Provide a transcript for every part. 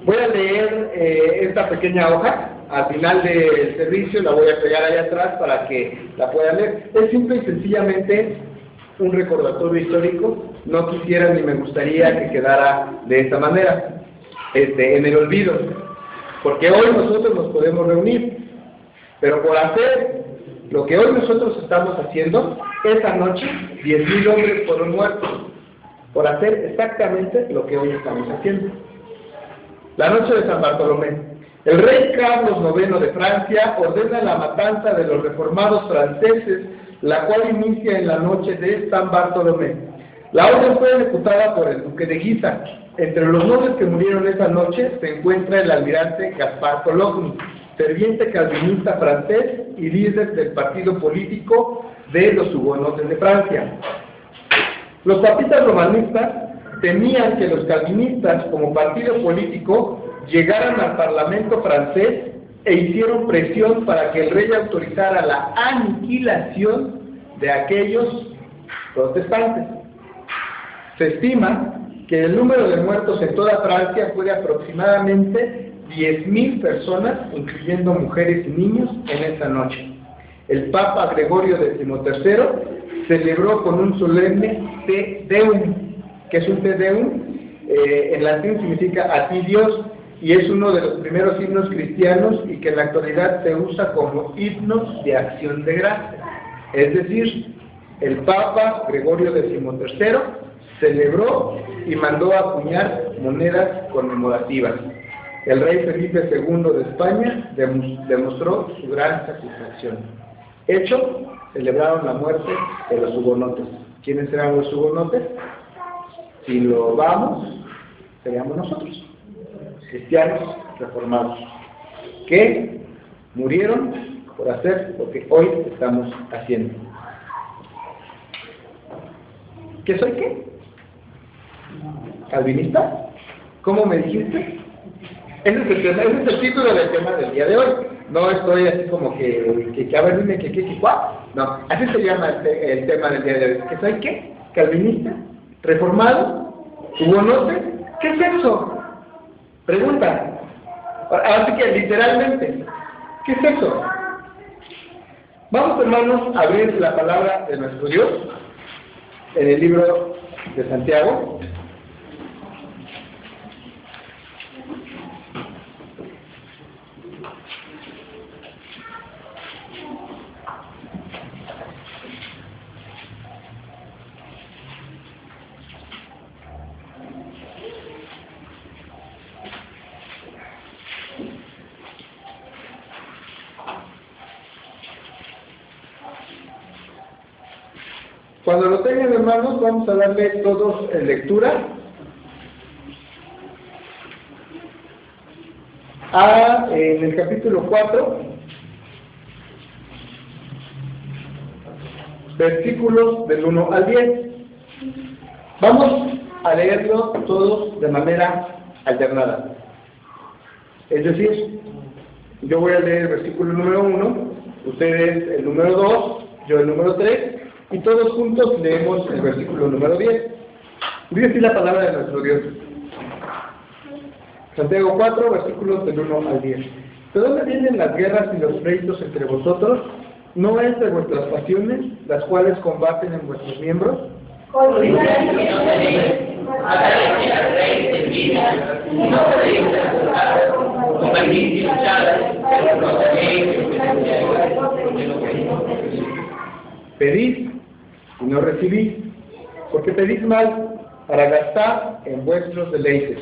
Voy a leer esta pequeña hoja. Al final del servicio la voy a pegar allá atrás para que la puedan leer. Es simple y sencillamente un recordatorio histórico. No quisiera ni me gustaría que quedara de esta manera, en el olvido. Porque hoy nosotros nos podemos reunir, pero por hacer lo que hoy nosotros estamos haciendo, esa noche 10,000 hombres fueron muertos, por hacer exactamente lo que hoy estamos haciendo. La noche de San Bartolomé. El rey Carlos IX de Francia ordena la matanza de los reformados franceses, la cual inicia en la noche de San Bartolomé. La orden fue ejecutada por el duque de Guisa. Entre los nobles que murieron esa noche se encuentra el almirante Gaspar Coligny, ferviente calvinista francés y líder del partido político de los hugonotes de Francia. Los papistas romanistas temían que los calvinistas, como partido político, llegaran al Parlamento francés e hicieron presión para que el rey autorizara la aniquilación de aquellos protestantes. Se estima que el número de muertos en toda Francia fue de aproximadamente 10,000 personas, incluyendo mujeres y niños, en esa noche. El Papa Gregorio XIII celebró con un solemne Te Deum. ¿Qué es un Te Deum? En latín significa a ti Dios, y es uno de los primeros himnos cristianos y que en la actualidad se usa como himnos de acción de gracias. Es decir, el Papa Gregorio XIII celebró y mandó a acuñar monedas conmemorativas. El rey Felipe II de España demostró su gran satisfacción. Hecho, celebraron la muerte de los hugonotes. ¿Quiénes eran los hugonotes? Si lo vamos, seríamos nosotros, cristianos reformados, que murieron por hacer lo que hoy estamos haciendo. ¿Qué soy qué? ¿Calvinista? ¿Cómo me dijiste? Ese es el título del tema del día de hoy. No estoy así como que a ver, dime que cuál. No, así se llama el tema del día de hoy. ¿Qué soy qué? ¿Calvinista? ¿Reformado? ¿Hugonote? ¿Qué es eso? Pregunta. Así que literalmente, ¿qué es eso? Vamos, hermanos, a abrir la palabra de nuestro Dios en el libro de Santiago. Cuando lo tengan, hermanos, vamos a darle todos en lectura en el capítulo 4, versículos del 1 al 10. Vamos a leerlo todos de manera alternada. Es decir, yo voy a leer el versículo número 1, ustedes el número 2, yo el número 3, y todos juntos leemos el versículo número 10. Dice así la palabra de nuestro Dios. Santiago 4, versículos del 1 al 10. ¿De dónde vienen las guerras y los pleitos entre vosotros? ¿No es de vuestras pasiones, las cuales combaten en vuestros miembros? Pedid y no recibís, porque pedís mal para gastar en vuestros deleites.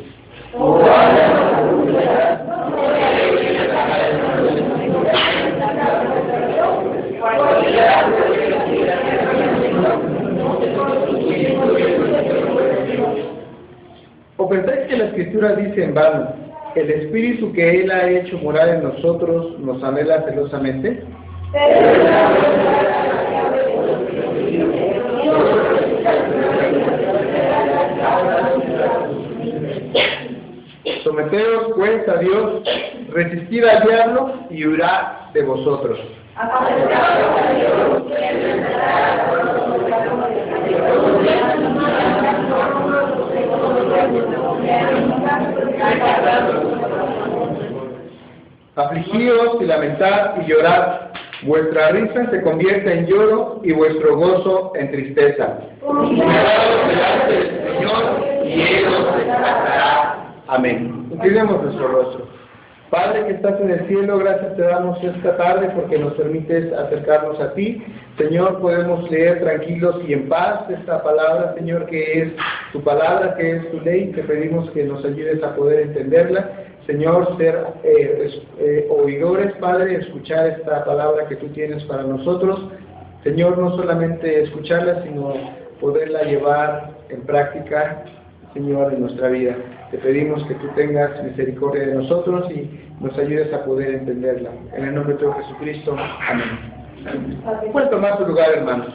¿O pensáis que la Escritura dice en vano, el Espíritu que Él ha hecho morar en nosotros nos anhela celosamente? Someteos pues a Dios, resistid al diablo y huirá de vosotros. Afligíos y lamentad y llorad. Vuestra risa se convierte en lloro y vuestro gozo en tristeza. Humillad delante del Señor y Él os exaltará. Amén. Inclinemos nuestro rostro. Padre que estás en el cielo, gracias te damos esta tarde porque nos permites acercarnos a ti. Señor, podemos leer tranquilos y en paz esta palabra, Señor, que es tu palabra, que es tu ley. Te pedimos que nos ayudes a poder entenderla. Señor, ser oidores, Padre, escuchar esta palabra que tú tienes para nosotros. Señor, no solamente escucharla, sino poderla llevar en práctica, Señor, en nuestra vida. Te pedimos que tú tengas misericordia de nosotros y nos ayudes a poder entenderla. En el nombre de tu Hijo Jesucristo. Amén. Pueden tomar su lugar, hermanos.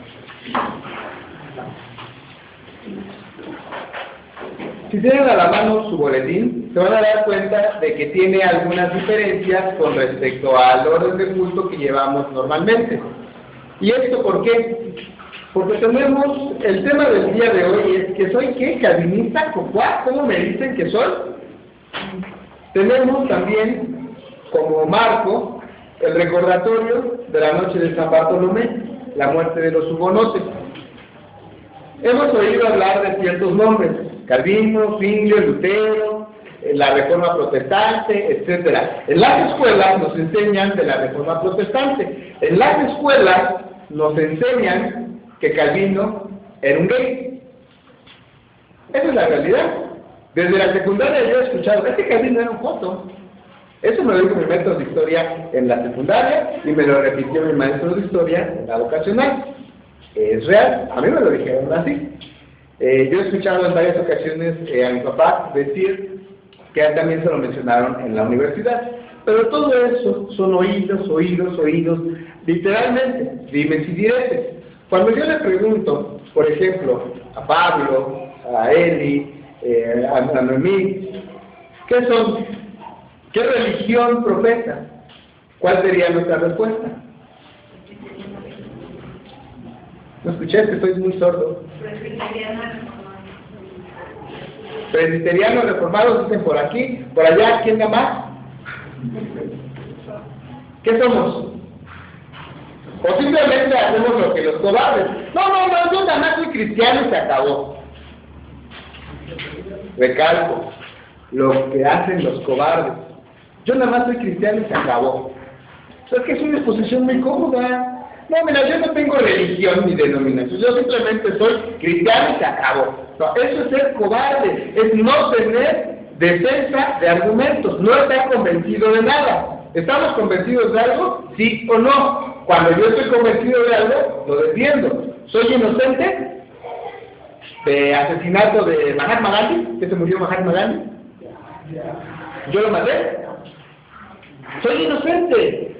Si tienen a la mano su boletín, se van a dar cuenta de que tiene algunas diferencias con respecto al orden de culto que llevamos normalmente. ¿Y esto por qué? Porque tenemos, el tema del día de hoy es que soy, ¿qué? ¿Calvinista? ¿Cómo me dicen que soy? Tenemos también como marco el recordatorio de la noche de San Bartolomé, la muerte de los hugonotes. Hemos oído hablar de ciertos nombres: Calvino, Zwinglio, Lutero, la Reforma Protestante, etc. En las escuelas nos enseñan de la Reforma Protestante. En las escuelas nos enseñan que Calvino era un gay. Esa es la realidad. Desde la secundaria yo he escuchado, es que Calvino era un joto. Eso me lo dijo mi maestro de historia en la secundaria y me lo repitió mi maestro de historia en la vocacional. Es real, a mí me lo dijeron así. Yo he escuchado en varias ocasiones a mi papá decir que a él también se lo mencionaron en la universidad. Pero todo eso son oídos, literalmente, dimes y diretes. Cuando yo le pregunto, por ejemplo, a Pablo, a Eli, a Noemí, ¿qué son? ¿Qué religión profesa? ¿Cuál sería nuestra respuesta? ¿No escuché? Que estoy muy sordo. Presbiterianos reformados dicen por aquí, por allá, ¿quién da más? ¿Qué somos? O simplemente hacemos lo que los cobardes. No, yo nada más soy cristiano y se acabó. Recalco, lo que hacen los cobardes. Yo nada más soy cristiano y se acabó. Es que es una exposición muy cómoda. No, mira, yo no tengo religión ni denominación. Yo simplemente soy cristiano y se acabó. No, eso es ser cobarde. Es no tener defensa de argumentos. No estar convencido de nada. ¿Estamos convencidos de algo? ¿Sí o no? Cuando yo estoy convencido de algo, lo defiendo. ¿Soy inocente de asesinato de Mahatma Gandhi? ¿Que se murió Mahatma Gandhi? ¿Yo lo maté? Soy inocente.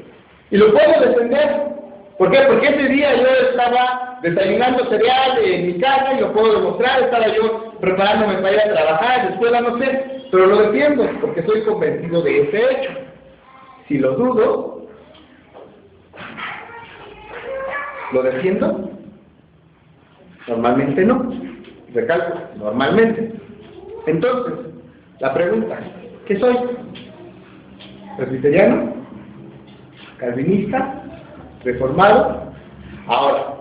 Y lo puedo defender. ¿Por qué? Porque ese día yo estaba desayunando cereal en mi casa y lo puedo demostrar. Estaba yo preparándome para ir a trabajar, a la escuela, no sé. Pero lo defiendo porque estoy convencido de ese hecho. Si lo dudo, ¿lo defiendo? Normalmente no. Recalco, normalmente. Entonces, la pregunta, ¿qué soy? ¿Presbiteriano? ¿Calvinista? ¿Reformado? Ahora,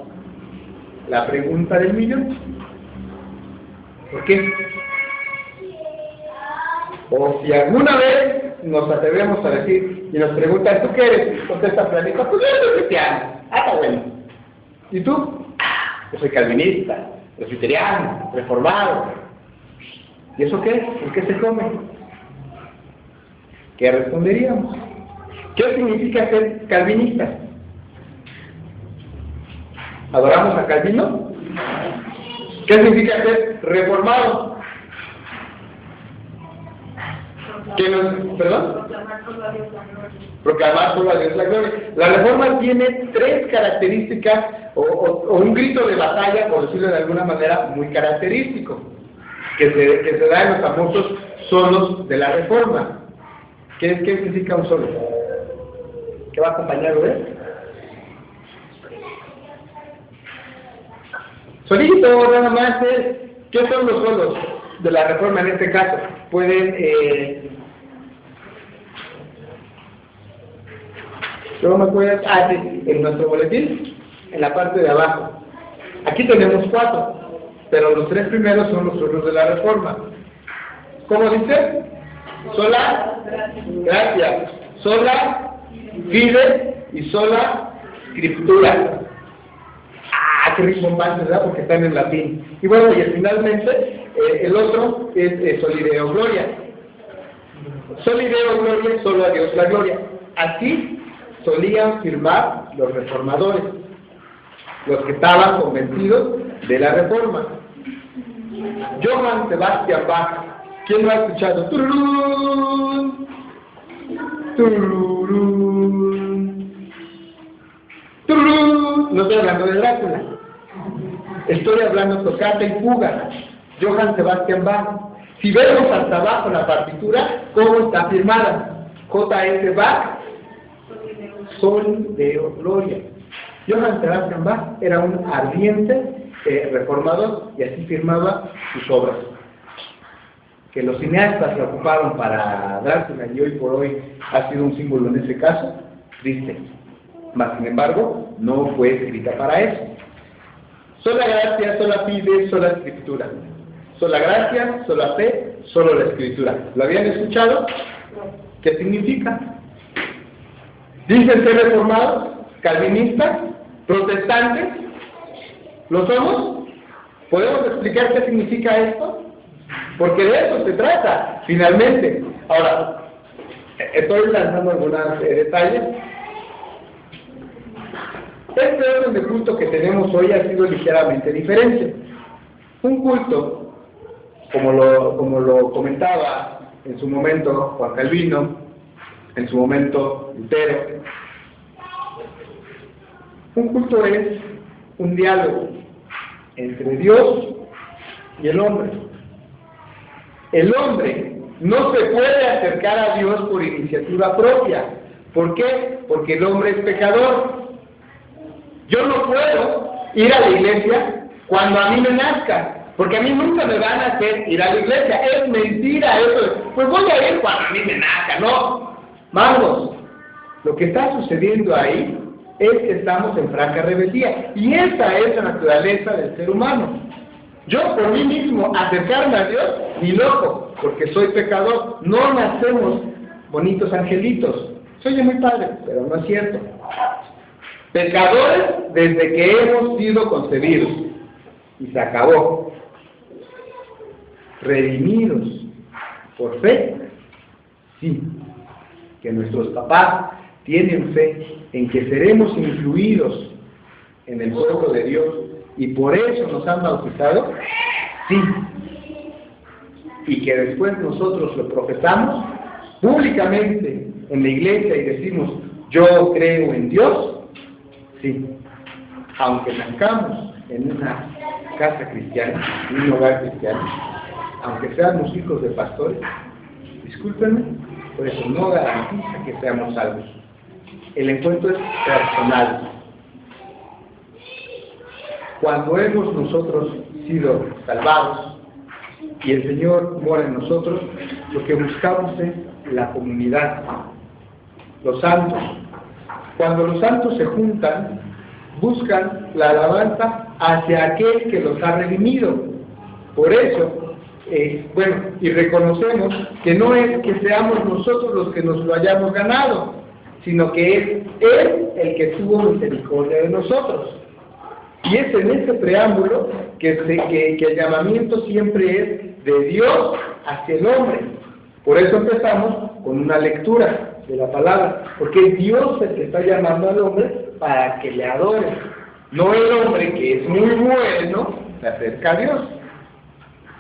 la pregunta del millón. ¿Por qué? O si alguna vez nos atrevemos a decir y nos preguntan, ¿tú qué eres? Contesta Planita, pues yo soy cristiano. Está bueno. ¿Y tú? Yo soy calvinista, presbiteriano, reformado. ¿Y eso qué es? ¿Por qué se come? ¿Qué responderíamos? ¿Qué significa ser calvinista? ¿Adoramos a Calvino? ¿Qué significa ser reformado? ¿Perdón? Proclamar solo a Dios la gloria. La reforma tiene tres características o un grito de batalla, por decirlo de alguna manera, muy característico, que se da en los famosos solos de la reforma. ¿Qué significa un solo? ¿Qué va acompañado de él? Solito, nada más es, ¿qué son los solos de la reforma en este caso? Pueden Luego me puedes, sí, en nuestro boletín, en la parte de abajo. Aquí tenemos 4, pero los 3 primeros son los suelos de la Reforma. ¿Cómo dice? Sola gracia, sola fide y sola scriptura. Qué rimbombante, ¿verdad? Porque están en latín. Y bueno, y finalmente, el otro es Soli Deo Gloria. Soli Deo Gloria, solo a Dios la gloria. Así solían firmar los reformadores, los que estaban convencidos de la Reforma. Johann Sebastian Bach, ¿quién lo ha escuchado? ¡Tururún! ¡Tururún! ¡Tururún! No estoy hablando de Drácula, estoy hablando tocata y fuga. Johann Sebastian Bach. Si vemos hasta abajo la partitura, ¿cómo está firmada? J.S. Bach, Sol Deo Gloria. Johann Sebastian Bach era un ardiente reformador y así firmaba sus obras. Que los cineastas se ocuparon para Drácula y hoy por hoy ha sido un símbolo en ese caso, triste. Mas, sin embargo, no fue escrita para eso. Sola gracia, sola fide, sola escritura. Sola gracia, sola fe, solo la escritura. ¿Lo habían escuchado? ¿Qué significa? Dicen ser reformados, calvinistas, protestantes. ¿Lo somos? ¿Podemos explicar qué significa esto? Porque de eso se trata, finalmente. Ahora, estoy lanzando algunos detalles. Este orden de culto que tenemos hoy ha sido ligeramente diferente. Un culto, como lo comentaba en su momento Juan Calvino, en su momento Lutero, un culto es un diálogo entre Dios y el hombre. El hombre no se puede acercar a Dios por iniciativa propia. ¿Por qué? Porque el hombre es pecador. Yo no puedo ir a la iglesia cuando a mí me nazca, porque a mí nunca me van a hacer ir a la iglesia. Es mentira eso. Pues voy a ir cuando a mí me nazca, no. Vamos, lo que está sucediendo ahí es que estamos en franca rebeldía. Y esa es la naturaleza del ser humano. Yo por mí mismo acercarme a Dios, ni loco, porque soy pecador. No nacemos bonitos angelitos. Se oye muy padre, pero no es cierto. Pecadores desde que hemos sido concebidos. Y se acabó. Redimidos por fe. Sí, que nuestros papás tienen fe en que seremos incluidos en el pueblo de Dios y por eso nos han bautizado. Sí. Y que después nosotros lo profesamos públicamente en la iglesia y decimos, yo creo en Dios. Sí, aunque nazcamos en una casa cristiana, en un hogar cristiano, aunque seamos hijos de pastores, discúlpenme, por eso no garantiza que seamos salvos. El encuentro es personal. Cuando hemos nosotros sido salvados y el Señor mora en nosotros, lo que buscamos es la comunidad, los santos. Cuando los santos se juntan, buscan la alabanza hacia aquel que los ha redimido. Por eso, y reconocemos que no es que seamos nosotros los que nos lo hayamos ganado, sino que es Él el que tuvo misericordia de nosotros. Y es en ese preámbulo que el llamamiento siempre es de Dios hacia el hombre. Por eso empezamos con una lectura de la palabra, porque es Dios el que está llamando al hombre para que le adore, no el hombre que es muy bueno se acerca a Dios.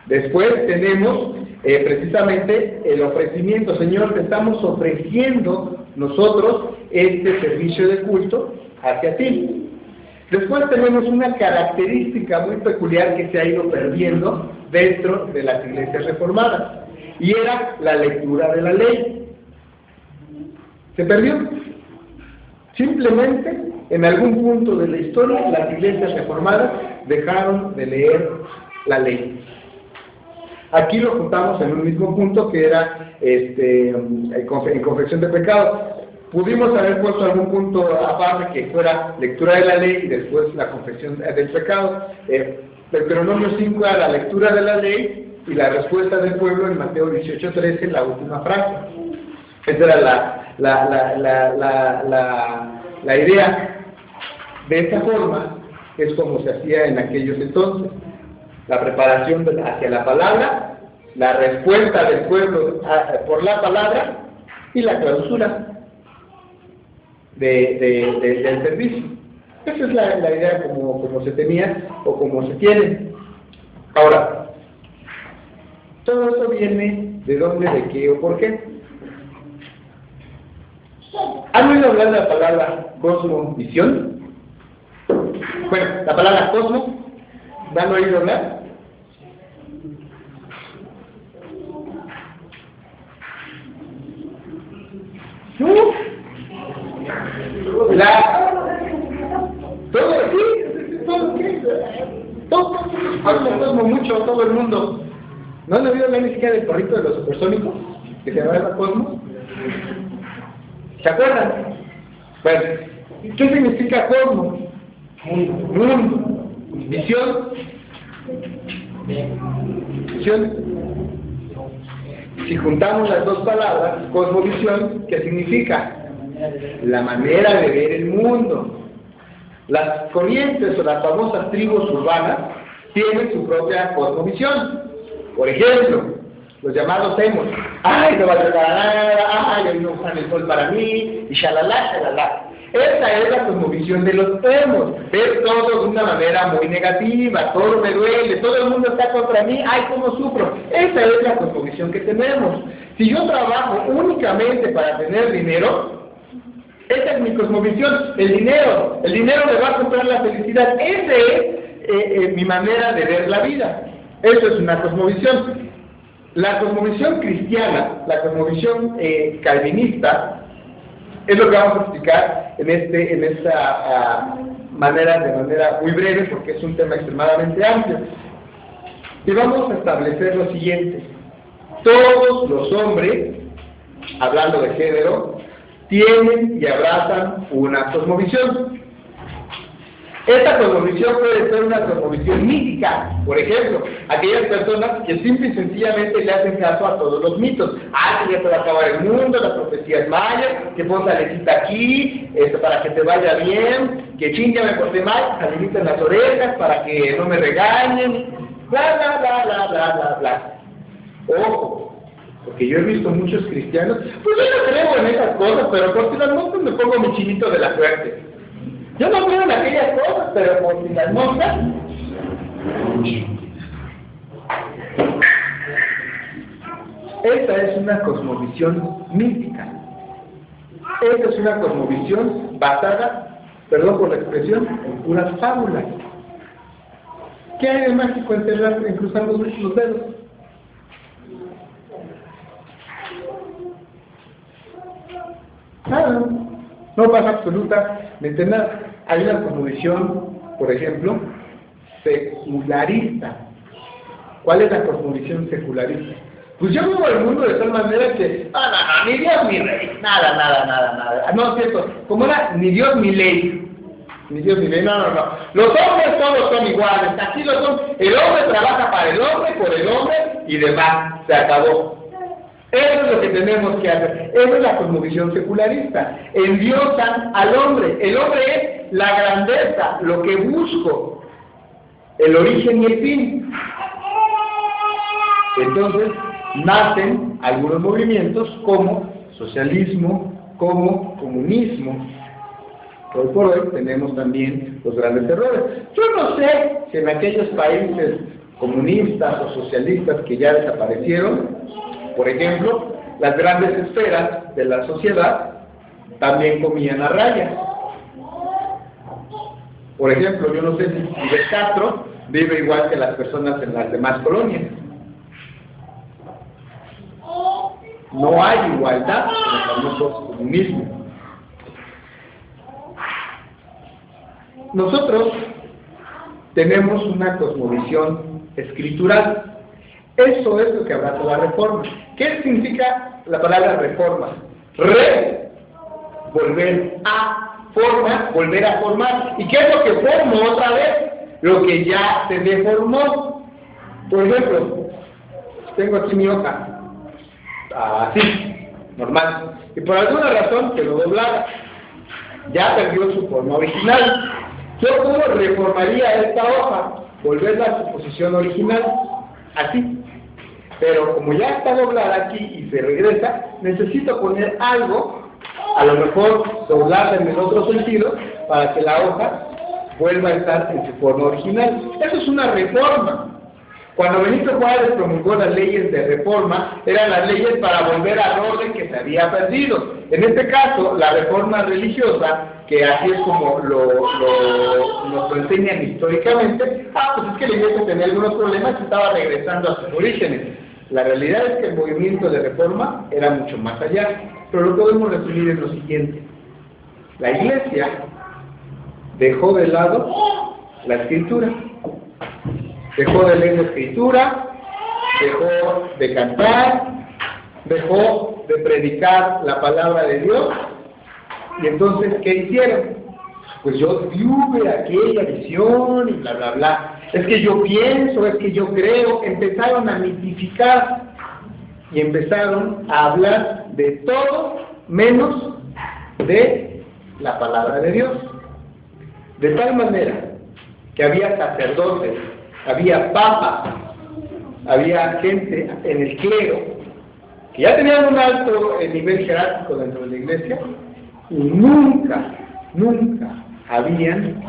Después tenemos precisamente el ofrecimiento. Señor, te estamos ofreciendo nosotros este servicio de culto hacia ti. Después tenemos una característica muy peculiar que se ha ido perdiendo dentro de las iglesias reformadas, y era la lectura de la ley. Se perdió. Simplemente, en algún punto de la historia, las iglesias reformadas dejaron de leer la ley. Aquí lo juntamos en un mismo punto que era en confesión de pecados. Pudimos haber puesto algún punto aparte que fuera lectura de la ley y después la confesión del pecado. Deuteronomio 5 era la lectura de la ley y la respuesta del pueblo en Mateo 18:13, la última frase. Esa era la idea. De esta forma es como se hacía en aquellos entonces. La preparación hacia la palabra, la respuesta del pueblo por la palabra y la clausura del servicio. Esa es la idea como se tenía o como se tiene. Ahora, todo eso viene de dónde, de qué o por qué. ¿Han oído hablar de la palabra cosmovisión? Bueno, la palabra cosmo, ¿han oído hablar? Todo mucho, todo el mundo. ¿No han oído hablar ni siquiera del perrito de los supersónicos? Que se llama Cosmo. ¿Se acuerdan? Bueno, ¿qué significa Cosmo? Mundo. Visión. Si juntamos las dos palabras, cosmovisión, ¿qué significa? La manera de ver el mundo. Las corrientes o las famosas tribus urbanas tienen su propia cosmovisión. Por ejemplo, los llamados emos. ¡Ay, no va a llegar a nada! ¡Ay, hoy no usan el sol para mí! Y shalala, shalala. Esa es la cosmovisión de los emos. Ver todo de una manera muy negativa, todo me duele, todo el mundo está contra mí, ¡ay, cómo sufro! Esa es la cosmovisión que tenemos. Si yo trabajo únicamente para tener dinero, esa es mi cosmovisión. El dinero me va a comprar la felicidad. Esa es mi manera de ver la vida. Eso es una cosmovisión. La cosmovisión cristiana, la cosmovisión calvinista, es lo que vamos a explicar en esta manera, de manera muy breve, porque es un tema extremadamente amplio. Y vamos a establecer lo siguiente: todos los hombres, hablando de género, tienen y abrazan una cosmovisión. Esta cosmovisión puede ser una cosmovisión mítica. Por ejemplo, aquellas personas que simple y sencillamente le hacen caso a todos los mitos. Que ya se va a acabar el mundo, las profecías mayas, que pon salecita aquí, para que te vaya bien, que chinga me porté mal, salecita en las orejas para que no me regañen, bla, bla, bla, bla, bla, bla, bla. Ojo, porque yo he visto muchos cristianos, pues yo no creo en esas cosas, pero por si las moscas me pongo mi chinito de la suerte. Yo no creo en aquellas cosas, pero por si las moscas. Esta es una cosmovisión mística. Esta es una cosmovisión basada, perdón por la expresión, en puras fábulas. ¿Qué hay de mágico en cruzar los dedos? Nada. No pasa absolutamente nada. Hay una cosmovisión, por ejemplo, secularista. ¿Cuál es la cosmovisión secularista? Pues yo vivo el mundo de tal manera que, ni Dios ni rey, nada. No, es cierto, como era, ni Dios ni ley. Ni Dios ni ley, no. Los hombres todos son iguales, así lo son. El hombre trabaja para el hombre, por el hombre y demás. Se acabó. Eso es lo que tenemos que hacer. Esa es la cosmovisión secularista. Endiosan al hombre. El hombre es la grandeza, lo que busco, el origen y el fin. Entonces, nacen algunos movimientos como socialismo, como comunismo. Hoy por hoy tenemos también los grandes errores. Yo no sé si en aquellos países comunistas o socialistas que ya desaparecieron, por ejemplo, las grandes esferas de la sociedad también comían a rayas. Por ejemplo, yo no sé si Fidel Castro vive igual que las personas en las demás colonias. No hay igualdad en el famoso comunismo. Nosotros tenemos una cosmovisión escritural. Eso es lo que abraza la reforma. ¿Qué significa la palabra reforma? volver a formar. ¿Y qué es lo que formó otra vez? Lo que ya se deformó. Por ejemplo, tengo aquí mi hoja, así, normal, y por alguna razón quedó doblada, ya perdió su forma original. Yo cómo reformaría esta hoja, volverla a su posición original, así. Pero como ya está doblada aquí y se regresa, necesito poner algo, a lo mejor doblarla en el otro sentido, para que la hoja vuelva a estar en su forma original. Eso es una reforma. Cuando Benito Juárez promulgó las leyes de reforma, eran las leyes para volver al orden que se había perdido. En este caso, la reforma religiosa, que así es como nos lo enseñan históricamente, pues es que la iglesia tenía algunos problemas y estaba regresando a sus orígenes. La realidad es que el movimiento de reforma era mucho más allá, pero lo podemos resumir en lo siguiente. La iglesia dejó de lado la escritura, dejó de leer la escritura, dejó de cantar, dejó de predicar la palabra de Dios, y entonces, ¿qué hicieron? Pues yo tuve aquella visión y bla, bla, bla. Es que yo pienso, es que yo creo. Empezaron a mitificar y empezaron a hablar de todo menos de la palabra de Dios. De tal manera que había sacerdotes, había papas, había gente en el clero que ya tenían un alto nivel jerárquico dentro de la iglesia y nunca habían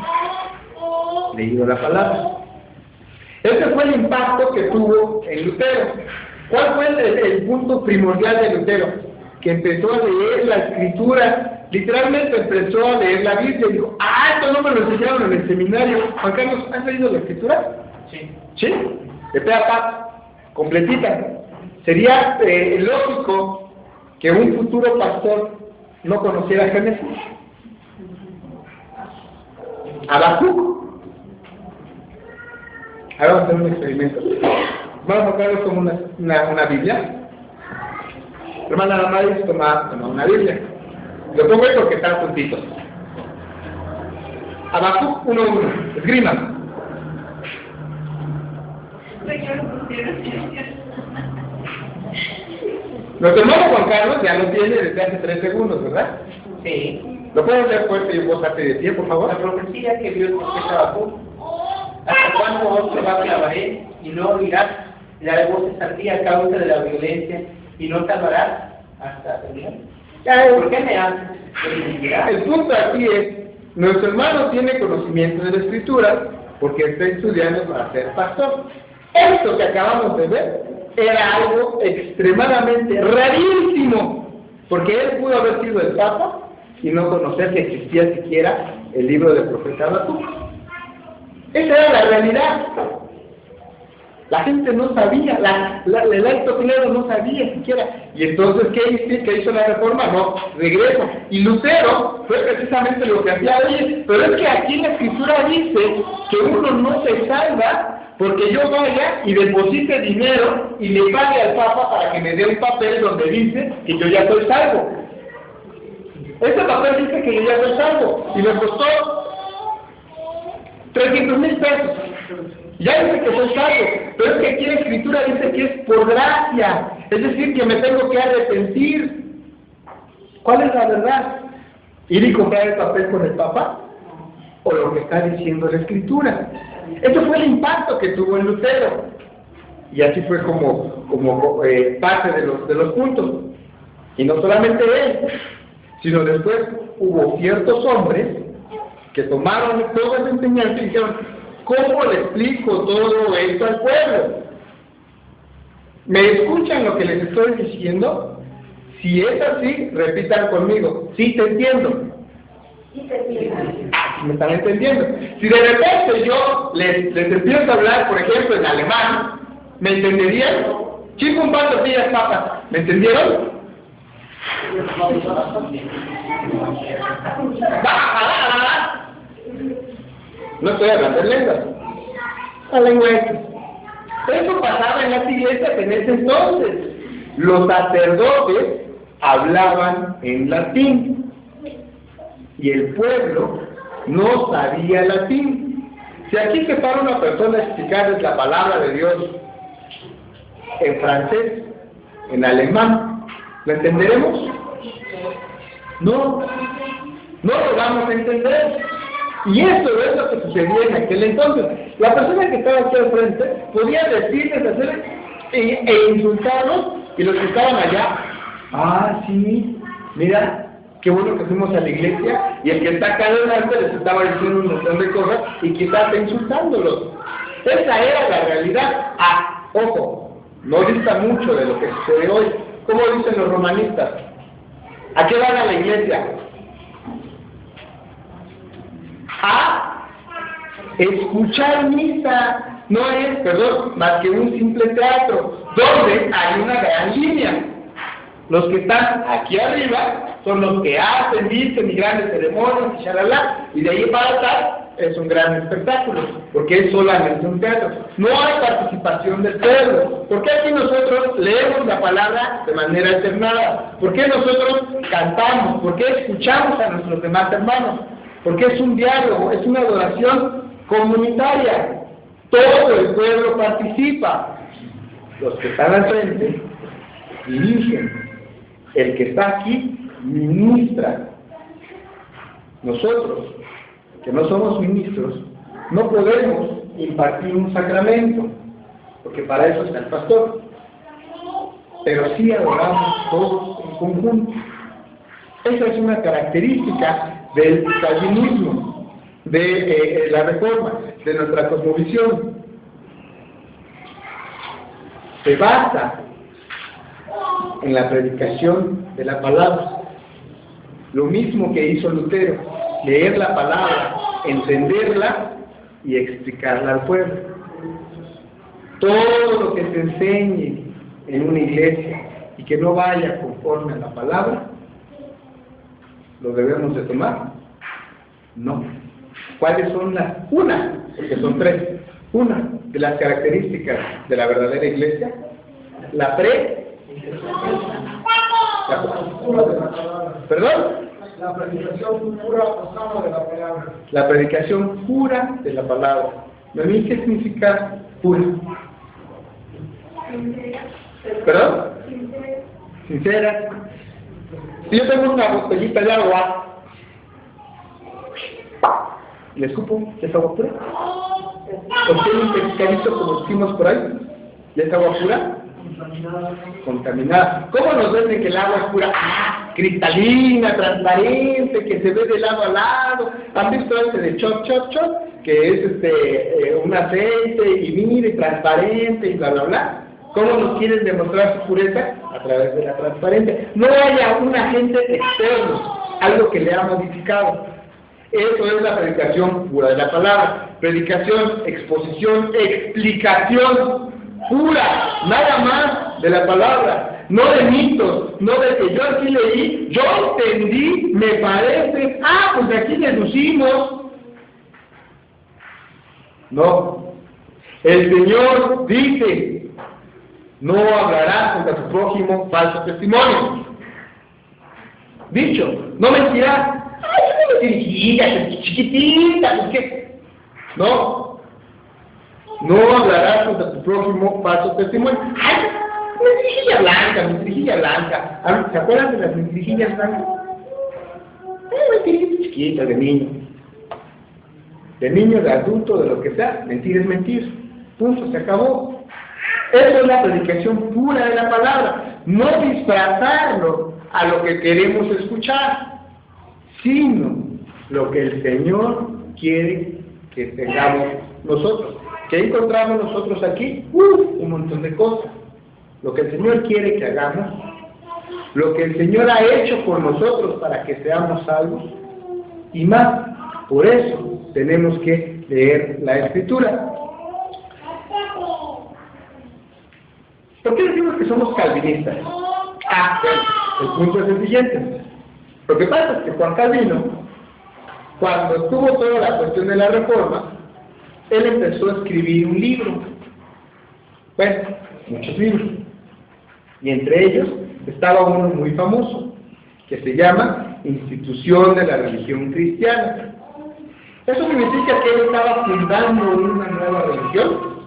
leído la palabra. Ese fue el impacto que tuvo en Lutero. ¿Cuál fue el punto primordial de Lutero? Que empezó a leer la escritura, literalmente empezó a leer la Biblia y dijo, esto no me lo enseñaron en el seminario. Juan Carlos, ¿has leído la escritura? Sí. ¿Sí? De pe a pa, completita. Sería lógico que un futuro pastor no conociera Génesis. Habacuc. Ahora vamos a hacer un experimento. Vamos a sacarlo como una Biblia. Hermana Damaris, toma una Biblia. Lo pongo ahí porque están juntitos. Habacuc 1:1. Esgrima. Nuestro hermano Juan Carlos ya lo tiene desde hace 3 segundos, ¿verdad? Sí. ¿Lo puedes leer fuerte y en voz alta y de pie, por favor? La profecía que vio el profeta Habacuc. ¿Hasta cuándo vos te clavaré y no oirás? Le haré voces al día a causa de la violencia y no salvarás hasta el día. ¿Por qué me haces? El punto aquí es, nuestro hermano tiene conocimiento de la escritura porque está estudiando para ser pastor. Esto que acabamos de ver era algo extremadamente rarísimo, porque él pudo haber sido el Papa y no conocer que existía siquiera el libro del profeta Habacuc. Esa era la realidad. La gente no sabía, el alto clero no sabía siquiera. Y entonces, ¿qué hizo la reforma? No, regresa. Y Lutero fue precisamente lo que hacía. Oye, pero es que aquí la escritura dice que uno no se salva porque yo vaya y deposite dinero y le pague al Papa para que me dé un papel donde dice que yo ya soy salvo. Este papel dice que yo ya soy salvo y me costó 300,000 pesos. Ya dice que soy salvo, pero es que aquí la escritura dice que es por gracia, es decir, que me tengo que arrepentir. ¿Cuál es la verdad? ¿Ir y comprar el papel con el Papa? ¿O lo que está diciendo la escritura? Ese fue el impacto que tuvo en Lutero. Y así fue como parte de los puntos. Y no solamente él, sino después hubo ciertos hombres que tomaron toda esa enseñanza y dijeron, ¿cómo le explico todo esto al pueblo? ¿Me escuchan lo que les estoy diciendo? Si es así, repitan conmigo. Sí, te entiendo. Sí, te entiendo. ¿Me están entendiendo? Si de repente yo les empiezo a hablar, por ejemplo, en alemán, ¿me entenderían? Chico, un par de tortillas, papas. ¿Me entendieron? No estoy hablando en lenguas. La lengua es. Eso pasaba en las iglesias en ese entonces. Los sacerdotes hablaban en latín. y el pueblo no sabía latín. Si aquí se para una persona a explicarles la palabra de Dios en francés, en alemán, ¿lo entenderemos? No lo vamos a entender. Y eso es lo que sucedía en aquel entonces. La persona que estaba aquí al frente podía decirles, hacer e insultarlos, y los que estaban allá, sí, mira, qué bueno que fuimos a la iglesia, y el que está acá adelante les estaba diciendo un montón de cosas y quizás está insultándolos. Esa era la realidad. Ojo, no dista mucho de lo que sucede hoy. ¿Cómo dicen los romanistas? ¿A qué van a la iglesia? A escuchar misa. No es, más que un simple teatro, donde hay una gran línea. Los que están aquí arriba son los que hacen, dicen y grandes ceremonias y shalala, y de ahí para atrás es un gran espectáculo, porque es solamente un teatro. No hay participación del pueblo. ¿Por qué aquí nosotros leemos la palabra de manera alternada? ¿Por qué nosotros cantamos? ¿Por qué escuchamos a nuestros demás hermanos? Porque es un diálogo, es una adoración comunitaria. Todo el pueblo participa. Los que están al frente dirigen. El que está aquí ministra. Nosotros, que no somos ministros, no podemos impartir un sacramento, porque para eso está el pastor. Pero sí adoramos todos en conjunto. Esa es una característica del calvinismo, de la Reforma, de nuestra cosmovisión. Se basa en la predicación de la palabra. Lo mismo que hizo Lutero, leer la palabra, entenderla y explicarla al pueblo. Todo lo que se enseñe en una iglesia y que no vaya conforme a la palabra, ¿lo debemos de tomar? No. ¿Cuáles son las? Porque son tres. Una de las características de la verdadera iglesia, la La predicación pura pasada de la palabra. La predicación pura de la palabra. ¿A mí qué significa pura? ¿Perdón? Sincera. Si yo tengo una botellita de agua, ¿le escupo? ¿Es agua pura? ¿O tiene un pescadito como decimos por ahí? ¿Y es agua pura? Contaminada. ¿Cómo nos dicen que el agua es pura? Cristalina, transparente, que se ve de lado a lado. ¿Han visto este de chop? Que es un aceite y mire, transparente y bla bla bla. ¿Cómo nos quieren demostrar su pureza? A través de la transparencia. No haya un agente externo, algo que le ha modificado. Eso es la predicación pura de la palabra. Predicación, exposición, explicación pura, nada más de la palabra, no de mitos, no de que yo aquí leí, yo entendí, me parece, pues de aquí deducimos. No, el Señor dice, no hablarás contra tu prójimo falso testimonio. Dicho, no mentirás. Yo me dirigía, chiquitita, pues qué. No hablarás contra tu prójimo falso testimonio. Mentirijilla blanca. ¿Se acuerdan de las mentirijillas blancas? Mentirita chiquita, de niño, de adulto, de lo que sea. Mentir es mentir. Punto, se acabó. Eso es la predicación pura de la palabra. No disfrazarlo a lo que queremos escuchar, sino lo que el Señor quiere que tengamos nosotros. ¿Qué encontramos nosotros aquí? Un montón de cosas. Lo que el Señor quiere que hagamos, lo que el Señor ha hecho por nosotros para que seamos salvos, y más. Por eso tenemos que leer la Escritura. ¿Por qué decimos que somos calvinistas? El punto es el siguiente. Lo que pasa es que Juan Calvino, cuando estuvo toda la cuestión de la Reforma, él empezó a escribir un libro. Bueno, muchos libros. Y entre ellos estaba uno muy famoso, que se llama institución de la religión cristiana. ¿Eso significa que él estaba fundando una nueva religión?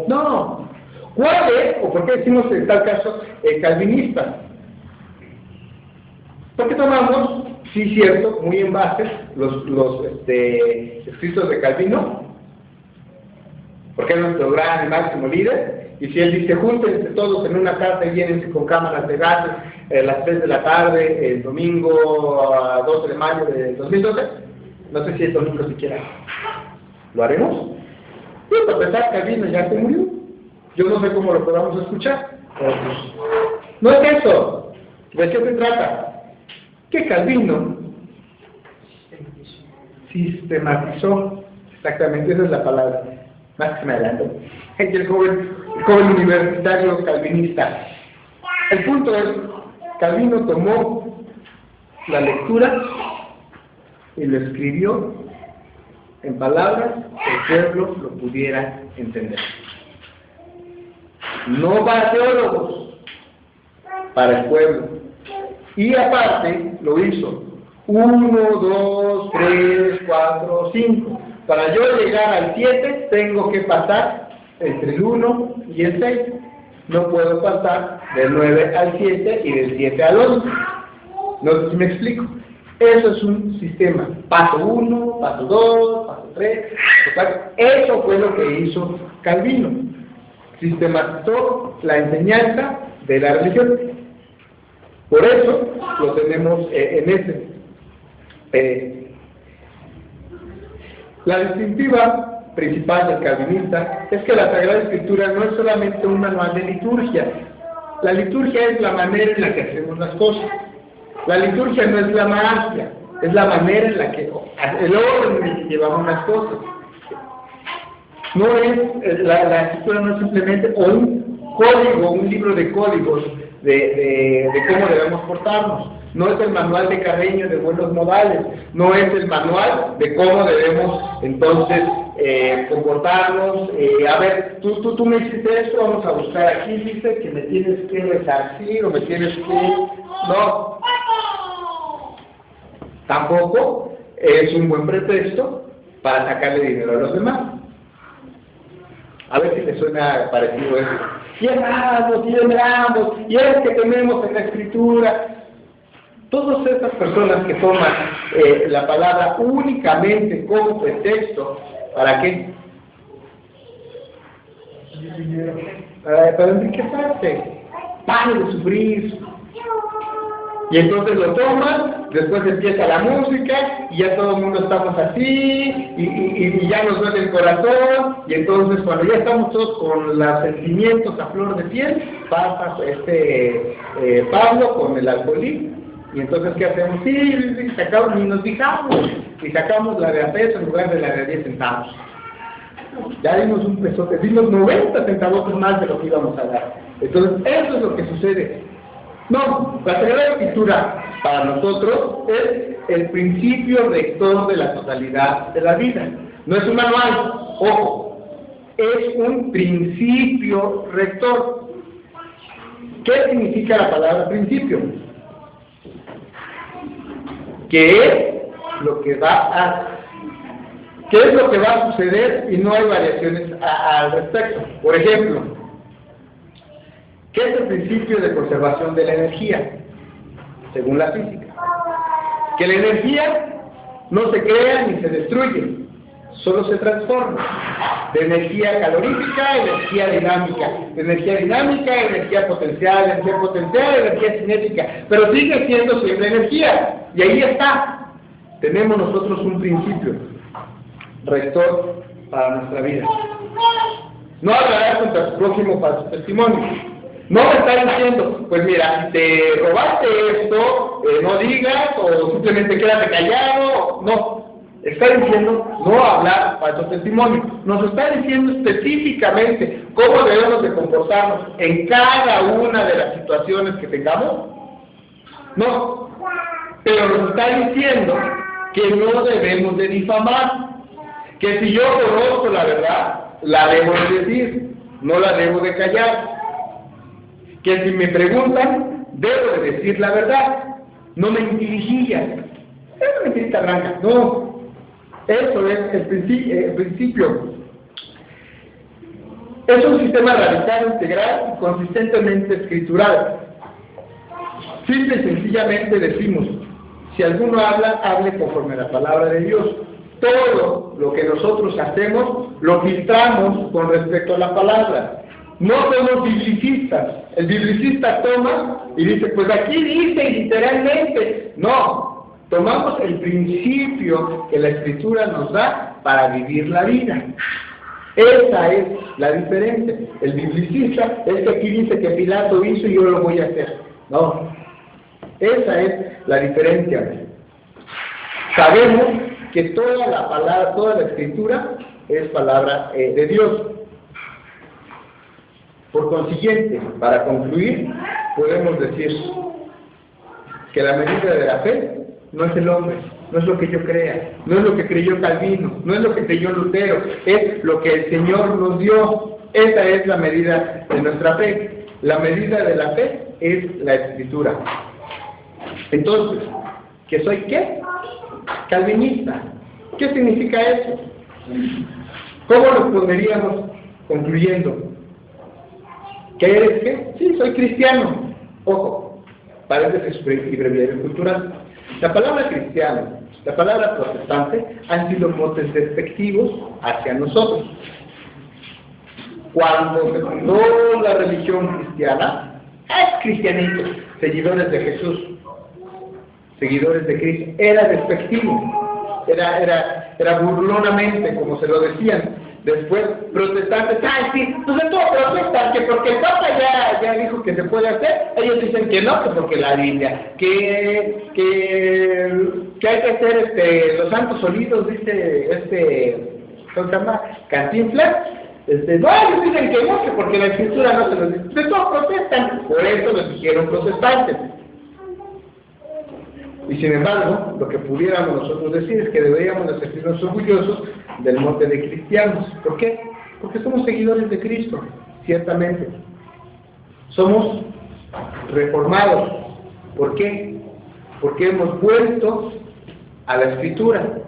No. ¿Cuál es, o por qué decimos en tal caso, calvinista? Porque tomamos, sí cierto, muy en base, los escritos de Calvino, porque es nuestro gran y máximo líder, y si él dice, júntense todos en una casa y llénense con cámaras de gases a las 3 de la tarde, el domingo a 12 de mayo de 2012, no sé si el domingo siquiera lo haremos. Y para empezar, Calvino ya se murió. Yo no sé cómo lo podamos escuchar. Pero, pues, no es eso. ¿De qué se trata? Que Calvino sistematizó, exactamente, esa es la palabra, más que me adelanto, el joven universitario calvinista. El punto es, Calvino tomó la lectura y lo escribió en palabras que el pueblo lo pudiera entender. No para teólogos, para el pueblo. Y aparte lo hizo 1, 2, 3, 4, 5. Para yo llegar al 7 tengo que pasar entre el 1 y el 6. No puedo pasar del 9 al 7 y del 7 al 11. No sé si me explico. Eso es un sistema. Paso 1, paso 2, paso 3, paso 4. Eso fue lo que hizo Calvino. Sistematizó la enseñanza de la religión. Por eso lo tenemos en ese. La distintiva principal del calvinista es que la Sagrada Escritura no es solamente un manual de liturgia. La liturgia es la manera en la que hacemos las cosas. La liturgia no es la magia, es la manera en la que, el orden en el que llevamos las cosas. No es, la escritura no es simplemente un código, un libro de códigos de cómo debemos portarnos. No es el manual de Carreño de buenos modales, no es el manual de cómo debemos entonces comportarnos. A ver, tú me hiciste esto, vamos a buscar aquí, dice que me tienes que resarcir o me tienes que... No. Tampoco es un buen pretexto para sacarle dinero a los demás. A ver si le suena parecido eso. Y oramos, y es que tenemos en la Escritura. Todas estas personas que toman la palabra únicamente como pretexto, ¿para qué? Para enriquecerse, para de sufrir. Y entonces lo toman, después empieza la música, y ya todo el mundo estamos así, y ya nos duele el corazón, y entonces cuando ya estamos todos con los sentimientos a flor de piel, pasa Pablo con el alcoholismo, y entonces ¿qué hacemos? Sí, sacamos, ni nos fijamos, y sacamos la de a peso en lugar de la de 10 centavos. Ya dimos un pesote, dimos 90 centavos más de lo que íbamos a dar. Entonces eso es lo que sucede. No, la Sagrada Escritura para nosotros es el principio rector de la totalidad de la vida. No es un manual, ojo, es un principio rector. ¿Qué significa la palabra principio? ¿Qué es lo que va a suceder y no hay variaciones al respecto? Por ejemplo, ¿qué es el principio de conservación de la energía? Según la física. Que la energía no se crea ni se destruye, solo se transforma. De energía calorífica a energía dinámica. De energía dinámica a energía potencial, energía cinética. Pero sigue siendo siempre energía. Y ahí está. Tenemos nosotros un principio rector para nuestra vida. No hablarás contra tu prójimo para su testimonio. No me está diciendo, pues mira, te robaste esto, no digas, o simplemente quédate callado. No, está diciendo no hablar falso testimonio. Nos está diciendo específicamente cómo debemos de comportarnos en cada una de las situaciones que tengamos. No, pero nos está diciendo que no debemos de difamar, que si yo conozco la verdad, la debo de decir, no la debo de callar. Que si me preguntan, debo de decir la verdad, no mentirijillas. Es una mentirita blanca, no. Eso es el principio. Es un sistema radical, integral y consistentemente escritural. Simple y sencillamente decimos, si alguno habla, hable conforme a la palabra de Dios. Todo lo que nosotros hacemos, lo filtramos con respecto a la palabra. No somos biblicistas. El biblicista toma y dice, pues aquí dice literalmente. No, tomamos el principio que la Escritura nos da para vivir la vida. Esa es la diferencia. El biblicista es que aquí dice que Pilato hizo y yo lo voy a hacer. No, esa es la diferencia. Sabemos que toda la palabra, toda la Escritura es palabra de Dios. Por consiguiente, para concluir, podemos decir que la medida de la fe no es el hombre, no es lo que yo crea, no es lo que creyó Calvino, no es lo que creyó Lutero, es lo que el Señor nos dio. Esa es la medida de nuestra fe. La medida de la fe es la Escritura. Entonces, ¿que soy qué? Calvinista. ¿Qué significa eso? ¿Cómo responderíamos concluyendo? ¿Qué eres qué? Sí, soy cristiano. Ojo, paréntesis y breviario cultural. La palabra cristiano, la palabra protestante han sido motes despectivos hacia nosotros. Cuando se fundó la religión cristiana, es cristianito, seguidores de Jesús, seguidores de Cristo, era despectivo, era burlonamente, como se lo decían. Después, protestantes, ¡ay, sí! Pues de todo protestan, que porque el Papa ya dijo que se puede hacer, ellos dicen que no, que porque la Biblia, que hay que hacer los santos olidos, dice ¿cómo se llama? Cantinflas. No, ellos dicen que no, que porque la Escritura no se los dice. De todo protestan, por eso los dijeron protestantes. Y sin embargo, lo que pudiéramos nosotros decir es que deberíamos de sentirnos orgullosos del mote de cristianos. ¿Por qué? Porque somos seguidores de Cristo, ciertamente. Somos reformados. ¿Por qué? Porque hemos vuelto a la Escritura.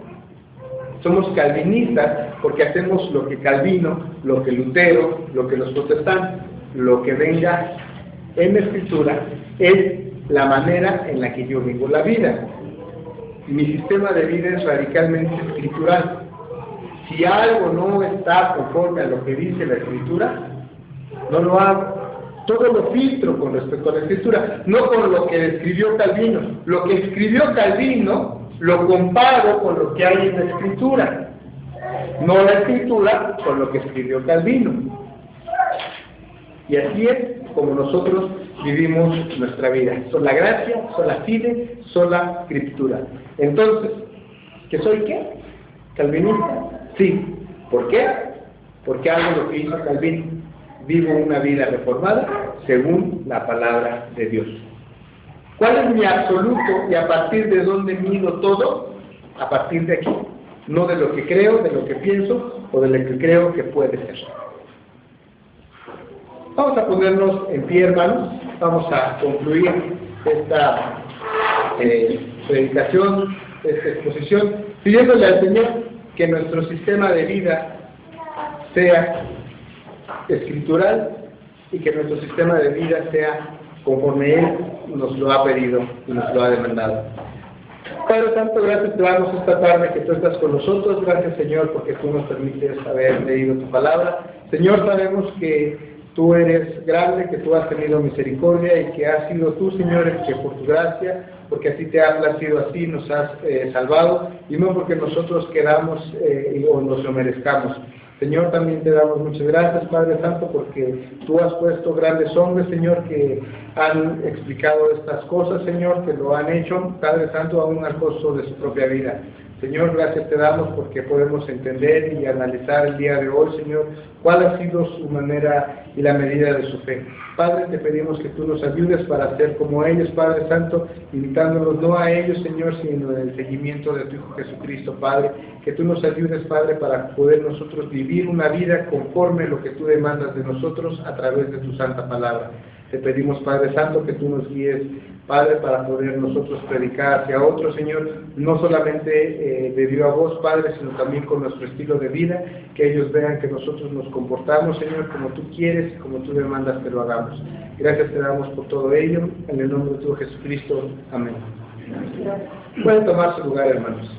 Somos calvinistas porque hacemos lo que Calvino, lo que Lutero, lo que los protestantes, lo que venga en la Escritura es la manera en la que yo vivo la vida. Mi sistema de vida es radicalmente escritural. Si algo no está conforme a lo que dice la Escritura, no lo hago. Todo lo filtro con respecto a la Escritura, no con lo que escribió Calvino. Lo que escribió Calvino lo comparo con lo que hay en la Escritura, no la Escritura con lo que escribió Calvino. Y así es como nosotros vivimos nuestra vida. Sola gracia, sola fide, sola Scriptura. Entonces, ¿que soy qué? ¿Calvinista? Sí. ¿Por qué? Porque hago lo que hizo Calvino. Vivo una vida reformada según la palabra de Dios. ¿Cuál es mi absoluto y a partir de dónde mido todo? A partir de aquí. No de lo que creo, de lo que pienso o de lo que creo que puede ser. Vamos a ponernos en pie, hermanos. Vamos a concluir esta predicación, esta exposición, pidiéndole al Señor que nuestro sistema de vida sea escritural y que nuestro sistema de vida sea conforme Él nos lo ha pedido y nos lo ha demandado. Padre Santo, gracias te damos esta tarde que tú estás con nosotros. Gracias, Señor, porque tú nos permites haber leído tu palabra. Señor, sabemos que tú eres grande, que tú has tenido misericordia y que has sido tú, Señor, que por tu gracia, porque así te ha placido así, nos has salvado, y no porque nosotros queramos o nos lo merezcamos. Señor, también te damos muchas gracias, Padre Santo, porque tú has puesto grandes hombres, Señor, que han explicado estas cosas, Señor, que lo han hecho, Padre Santo, aún al costo de su propia vida. Señor, gracias te damos porque podemos entender y analizar el día de hoy, Señor, cuál ha sido su manera y la medida de su fe. Padre, te pedimos que tú nos ayudes para ser como ellos, Padre Santo, invitándonos no a ellos, Señor, sino en el seguimiento de tu Hijo Jesucristo, Padre. Que tú nos ayudes, Padre, para poder nosotros vivir una vida conforme a lo que tú demandas de nosotros a través de tu santa palabra. Te pedimos, Padre Santo, que tú nos guíes, Padre, para poder nosotros predicar hacia otros, Señor, no solamente de viva voz, Padre, sino también con nuestro estilo de vida, que ellos vean que nosotros nos comportamos, Señor, como tú quieres y como tú demandas que lo hagamos. Gracias te damos por todo ello, en el nombre de tu Jesucristo. Amén. Pueden tomar su lugar, hermanos.